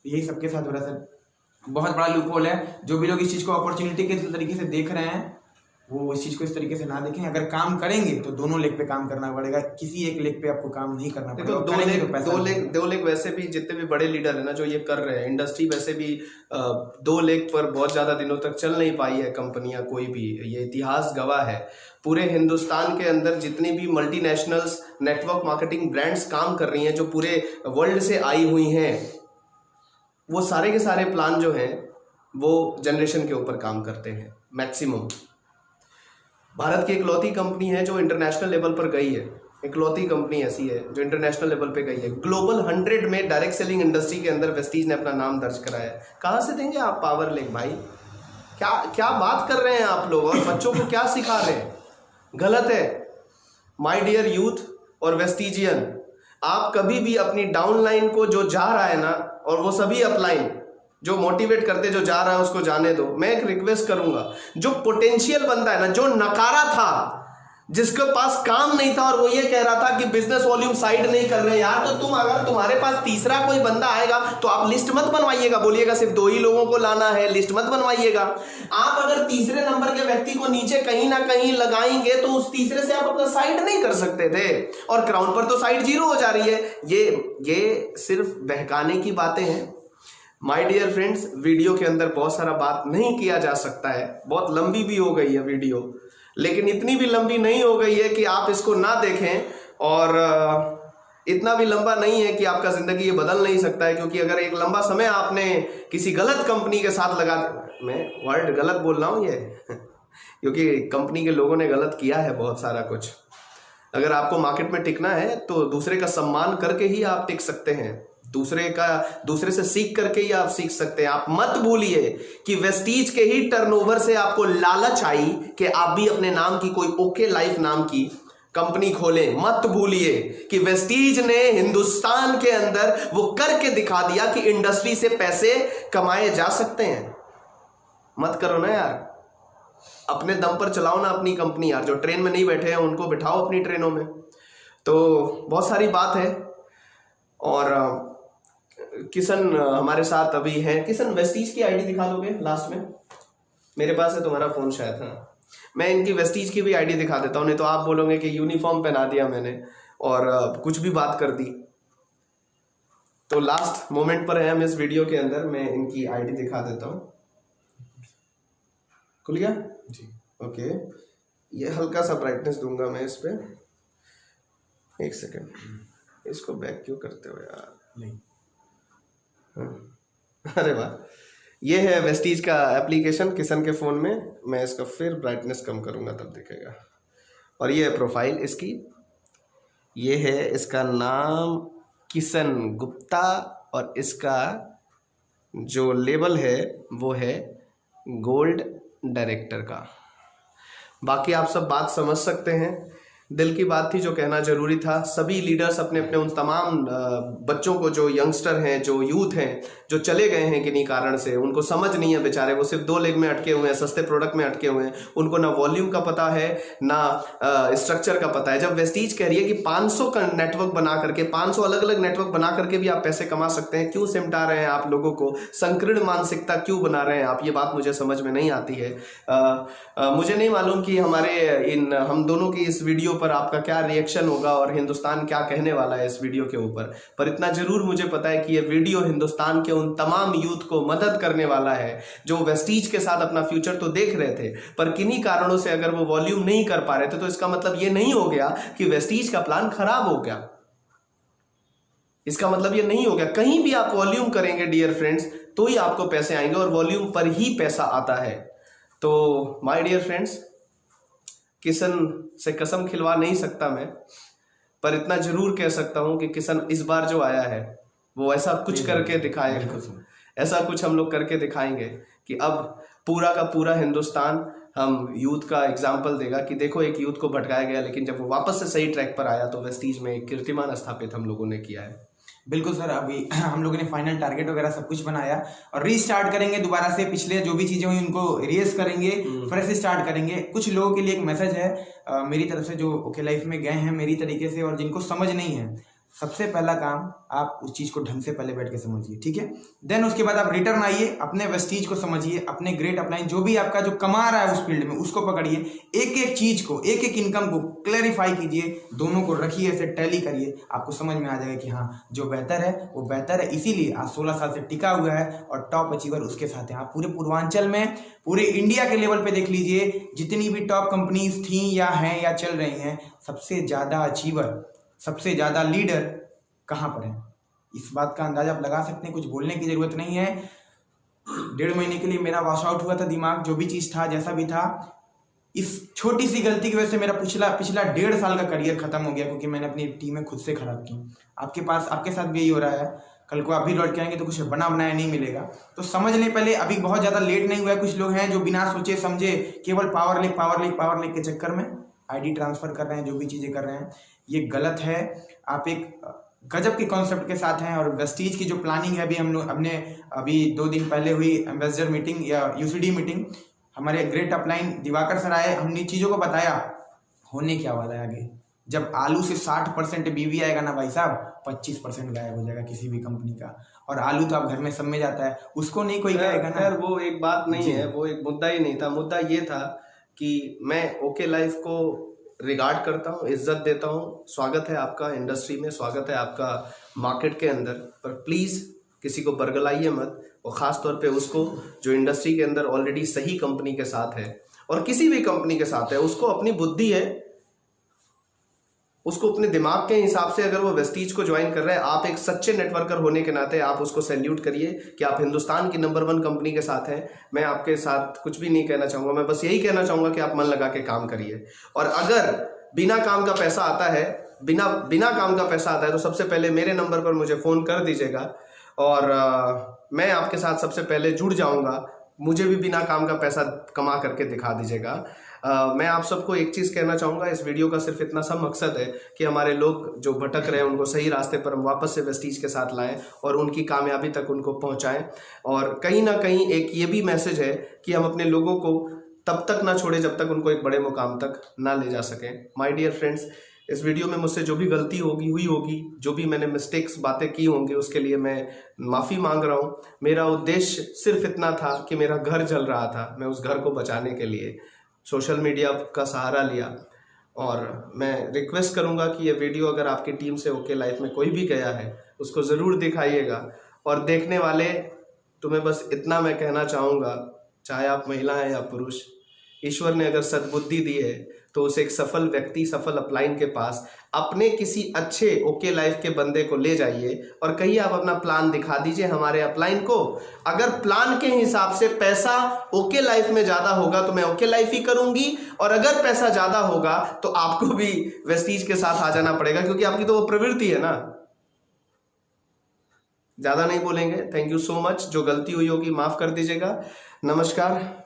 [SPEAKER 2] यही सबके साथ हो रहा है सर। बहुत बड़ा लूप होल है। जो भी लोग इस चीज़ को अपॉर्चुनिटी के तरीके से देख रहे हैं, वो इस चीज़ को इस तरीके से ना देखें। अगर काम करेंगे तो दोनों लेग पे काम करना पड़ेगा, किसी एक लेग पे आपको काम नहीं करना पड़ेगा।
[SPEAKER 1] दो लेग वैसे भी जितने भी बड़े लीडर है ना जो ये कर रहे हैं, इंडस्ट्री वैसे भी 2 लेग पर बहुत ज़्यादा दिनों तक चल नहीं पाई है कंपनियां कोई भी। ये इतिहास गवाह है। पूरे हिंदुस्तान के अंदर जितनी भी मल्टीनेशनल्स नेटवर्क मार्केटिंग ब्रांड्स काम कर रही हैं, जो पूरे वर्ल्ड से आई हुई हैं, वो सारे के सारे प्लान जो हैं वो जनरेशन के ऊपर काम करते हैं मैक्सिमम। भारत की इकलौती कंपनी है जो इंटरनेशनल लेवल पर गई है। इकलौती कंपनी ऐसी है जो इंटरनेशनल लेवल पे गई है। ग्लोबल 100 में डायरेक्ट सेलिंग इंडस्ट्री के अंदर वेस्टीज ने अपना नाम दर्ज कराया है। कहाँ से देंगे आप पावर लेग भाई? क्या बात कर रहे हैं आप लोग, और बच्चों को क्या सिखा रहे हैं? गलत है। माय डियर यूथ और वेस्टीजियन, आप कभी भी अपनी डाउनलाइन को जो जा रहा है ना, और वो सभी अपलाइन जो मोटिवेट करते जो जा रहा है उसको जाने दो। मैं एक रिक्वेस्ट करूंगा, जो पोटेंशियल बंदा है ना, जो नकारा था जिसके पास काम नहीं था और वो ये कह रहा था कि बिजनेस वॉल्यूम साइड नहीं कर रहे यार, तो तुम अगर तुम्हारे पास तीसरा कोई बंदा आएगा तो आप लिस्ट मत बनवाइएगा, बोलिएगा सिर्फ 2 ही लोगों को लाना है, लिस्ट मत बनवाइएगा। आप अगर तीसरे नंबर के व्यक्ति को नीचे कहीं ना कहीं लगाएंगे तो उस तीसरे से आप अपना साइड नहीं कर सकते थे, और क्राउन पर तो साइड 0 हो जा रही है। ये सिर्फ बहकाने की बातें हैं माय डियर फ्रेंड्स। वीडियो के अंदर बहुत सारा बात नहीं किया जा सकता है, बहुत लंबी भी हो गई है वीडियो, लेकिन इतनी भी लंबी नहीं हो गई है कि आप इसको ना देखें, और इतना भी लंबा नहीं है कि आपका जिंदगी ये बदल नहीं सकता है। क्योंकि अगर एक लंबा समय आपने किसी गलत कंपनी के साथ लगा, मैं वर्ड गलत बोल रहा हूँ ये क्योंकि कंपनी के लोगों ने गलत किया है बहुत सारा कुछ। अगर आपको मार्केट में टिकना है तो दूसरे का सम्मान करके ही आप टिक सकते हैं, दूसरे से सीख करके ही आप सीख सकते हैं। आप मत भूलिए कि वेस्टीज के ही टर्नओवर से आपको लालच आई कि आप भी अपने नाम की कोई ओके लाइफ नाम की कंपनी खोलें। मत भूलिए कि वेस्टीज ने हिंदुस्तान के अंदर वो करके दिखा दिया कि इंडस्ट्री से पैसे कमाए जा सकते हैं। मत करो ना यार, अपने दम पर चलाओ ना अपनी कंपनी यार। जो ट्रेन में नहीं बैठे हैं उनको बिठाओ अपनी ट्रेनों में। तो बहुत सारी बात है, और किशन हमारे साथ अभी है। किशन, वेस्टीज की आईडी दिखा दोगे लास्ट में? मेरे पास है तुम्हारा फोन शायद। हाँ, मैं इनकी वेस्टीज की भी आईडी दिखा देता हूँ, नहीं तो आप बोलोगे कि यूनिफॉर्म पहना दिया मैंने और कुछ भी बात कर दी। तो लास्ट मोमेंट पर है हम इस वीडियो के अंदर, मैं इनकी आईडी दिखा देता हूँ। खुल गया जी? ओके, ये हल्का सा ब्राइटनेस दूंगा मैं इस पे। एक सेकेंड, इसको बैक क्यों करते हो यार? नहीं, अरे वाह, ये है वेस्टीज का एप्लीकेशन किशन के फ़ोन में। मैं इसका फिर ब्राइटनेस कम करूँगा तब दिखेगा। और ये है प्रोफाइल इसकी, ये है इसका नाम किशन गुप्ता, और इसका जो लेबल है वो है गोल्ड डायरेक्टर का। बाकी आप सब बात समझ सकते हैं, दिल की बात थी जो कहना जरूरी था। सभी लीडर्स अपने अपने उन तमाम बच्चों को, जो यंगस्टर हैं, जो यूथ हैं, जो चले गए हैं किन्हीं कारण से, उनको समझ नहीं है बेचारे, वो सिर्फ 2 लेग में अटके हुए हैं, सस्ते प्रोडक्ट में अटके हुए हैं। उनको ना वॉल्यूम का पता है ना स्ट्रक्चर का पता है। जब वेस्टीज कह रही है कि 500 का नेटवर्क बना करके, 500 अलग अलग नेटवर्क बना करके भी आप पैसे कमा सकते हैं, क्यों सिमटा रहे हैं आप लोगों को? संकीर्ण मानसिकता क्यों बना रहे हैं आप? ये बात मुझे समझ में नहीं आती है। मुझे नहीं मालूम कि हम दोनों की इस वीडियो पर आपका क्या रिएक्शन होगा और हिंदुस्तान क्या कहने वाला है इस वीडियो के ऊपर। पर इतना जरूर मुझे पता है कि ये वीडियो हिंदुस्तान के उन तमाम यूथ को मदद करने वाला है जो वेस्टीज के साथ अपना फ्यूचर तो देख रहे थे, पर किन्हीं कारणों से अगर वो वॉल्यूम नहीं कर पा रहे थे, तो इसका मतलब ये नहीं हो गया कि वेस्टीज का प्लान खराब हो गया। इसका मतलब ये नहीं हो गया। कहीं भी आप वॉल्यूम करेंगे डियर फ्रेंड्स, तो ही आपको पैसे आएंगे, और वॉल्यूम पर ही पैसा आता है। तो माय डियर फ्रेंड्स, किशन से कसम खिलवा नहीं सकता मैं, पर इतना जरूर कह सकता हूं कि किशन इस बार जो आया है वो ऐसा कुछ करके दिखाएगा, ऐसा कुछ हम लोग करके दिखाएंगे कि अब पूरा का पूरा हिंदुस्तान हम यूथ का एग्जाम्पल देगा कि देखो एक यूथ को भटकाया गया, लेकिन जब वो वापस से सही ट्रैक पर आया तो वेस्टीज में एक कीर्तिमान स्थापित हम लोगों ने किया है।
[SPEAKER 2] बिल्कुल सर, अभी हम लोगों ने फाइनल टारगेट वगैरह सब कुछ बनाया और रीस्टार्ट करेंगे दोबारा से। पिछले जो भी चीजें हुई उनको रियस करेंगे, फ्रेश स्टार्ट करेंगे। कुछ लोगों के लिए एक मैसेज है मेरी तरफ से, जो ओके लाइफ में गए हैं मेरी तरीके से और जिनको समझ नहीं है, सबसे पहला काम आप उस चीज को ढंग से पहले बैठ के समझिए, ठीक है। देन उसके बाद आप रिटर्न आइए, अपने वेस्टीज को समझिए, अपने ग्रेट अपलाइन जो भी आपका जो कमा रहा है उस फील्ड में उसको पकड़िए, एक एक चीज को, एक एक इनकम को क्लैरिफाई कीजिए, दोनों को रखिए, ऐसे टैली करिए, आपको समझ में आ जाएगा कि हाँ जो बेहतर है वो बेहतर है। इसीलिए आज 16 साल से टिका हुआ है और टॉप अचीवर उसके साथ हैं। आप पूरे पूर्वांचल में, पूरे इंडिया के लेवल पे देख लीजिए, जितनी भी टॉप कंपनीज थी या हैं या चल रही हैं, सबसे ज्यादा अचीवर, सबसे ज्यादा लीडर कहाँ पर है, इस बात का अंदाजा आप लगा सकते हैं। कुछ बोलने की जरूरत नहीं है। 1.5 महीने के लिए मेरा वॉश आउट हुआ था दिमाग, जो भी चीज था जैसा भी था। इस छोटी सी गलती की वजह से मेरा पिछला 1.5 साल का करियर खत्म हो गया, क्योंकि मैंने अपनी टीमें खुद से खराब की। आपके साथ भी यही हो रहा है। कल को आप भी लौट के आएंगे तो कुछ बना बनाया नहीं मिलेगा। तो समझ लें पहले, अभी बहुत ज्यादा लेट नहीं हुआ है। कुछ लोग हैं जो बिना सोचे समझे केवल पावर लेक के चक्कर में आईडी ट्रांसफर कर रहे हैं, जो भी चीजें कर रहे हैं, ये गलत है। आप एक गजब के कॉन्सेप्ट के साथ हैं और वेस्टीज की जो प्लानिंग है, हमने अभी 2 दिन पहले हुई एम्बेसडर मीटिंग या यूसीडी मीटिंग, हमारे ग्रेट अपलाइन दिवाकर सर आए, हमने चीज़ों को बताया। होने क्या वाला है आगे। जब आलू से 60% बीवी आएगा ना भाई साहब, 25% गायब हो जाएगा किसी भी कंपनी का। और आलू तो आप घर में सब में जाता है, उसको नहीं कोई कहेगा ना।
[SPEAKER 1] खैर वो एक बात नहीं है, वो एक मुद्दा ही नहीं था। मुद्दा ये था कि मैं ओके लाइफ को रिगार्ड करता हूँ, इज्जत देता हूँ। स्वागत है आपका इंडस्ट्री में, स्वागत है आपका मार्केट के अंदर, पर प्लीज़ किसी को बरगलाइए मत, और ख़ास तौर पे उसको जो इंडस्ट्री के अंदर ऑलरेडी सही कंपनी के साथ है, और किसी भी कंपनी के साथ है, उसको अपनी बुद्धि है, उसको अपने दिमाग के हिसाब से अगर वो वेस्टीज को ज्वाइन कर रहा है, आप एक सच्चे नेटवर्कर होने के नाते आप उसको सैल्यूट करिए कि आप हिंदुस्तान की नंबर 1 कंपनी के साथ हैं। मैं आपके साथ कुछ भी नहीं कहना चाहूँगा, मैं बस यही कहना चाहूँगा कि आप मन लगा के काम करिए। और अगर बिना काम का पैसा आता है, बिना काम का पैसा आता है, तो सबसे पहले मेरे नंबर पर मुझे फ़ोन कर दीजिएगा और मैं आपके साथ सबसे पहले जुड़ जाऊँगा। मुझे भी बिना काम का पैसा कमा करके दिखा दीजिएगा। मैं आप सबको एक चीज़ कहना चाहूँगा, इस वीडियो का सिर्फ इतना सा मकसद है कि हमारे लोग जो भटक रहे हैं उनको सही रास्ते पर हम वापस से वेस्टीज के साथ लाएं और उनकी कामयाबी तक उनको पहुँचाएं। और कहीं ना कहीं एक ये भी मैसेज है कि हम अपने लोगों को तब तक ना छोड़ें जब तक उनको एक बड़े मुकाम तक ना ले जा सकें। माय डियर फ्रेंड्स, इस वीडियो में मुझसे जो भी गलती हुई होगी, जो भी मैंने मिस्टेक्स बातें की होंगी, उसके लिए मैं माफ़ी मांग रहा हूँ। मेरा उद्देश्य सिर्फ इतना था कि मेरा घर जल रहा था, मैं उस घर को बचाने के लिए सोशल मीडिया का सहारा लिया। और मैं रिक्वेस्ट करूंगा कि ये वीडियो अगर आपकी टीम से ओके लाइफ में कोई भी गया है, उसको ज़रूर दिखाइएगा। और देखने वाले, तुम्हें बस इतना मैं कहना चाहूँगा, चाहे आप महिला हैं या पुरुष, ईश्वर ने अगर सद्बुद्धि दी है तो उसे एक सफल व्यक्ति, सफल अपलाइन के पास अपने किसी अच्छे ओके लाइफ के बंदे को ले जाइए और कहिए आप अपना प्लान दिखा दीजिए हमारे अपलाइन को। अगर प्लान के हिसाब से पैसा ओके लाइफ में ज़्यादा होगा तो मैं ओके लाइफ ही करूंगी, और अगर पैसा ज़्यादा होगा तो आपको भी वेस्टीज के साथ आ जाना पड़ेगा, क्योंकि आपकी तो वो प्रवृत्ति है ना। ज़्यादा नहीं बोलेंगे। Thank you so much. जो गलती हुई होगी माफ़ कर दीजिएगा। नमस्कार।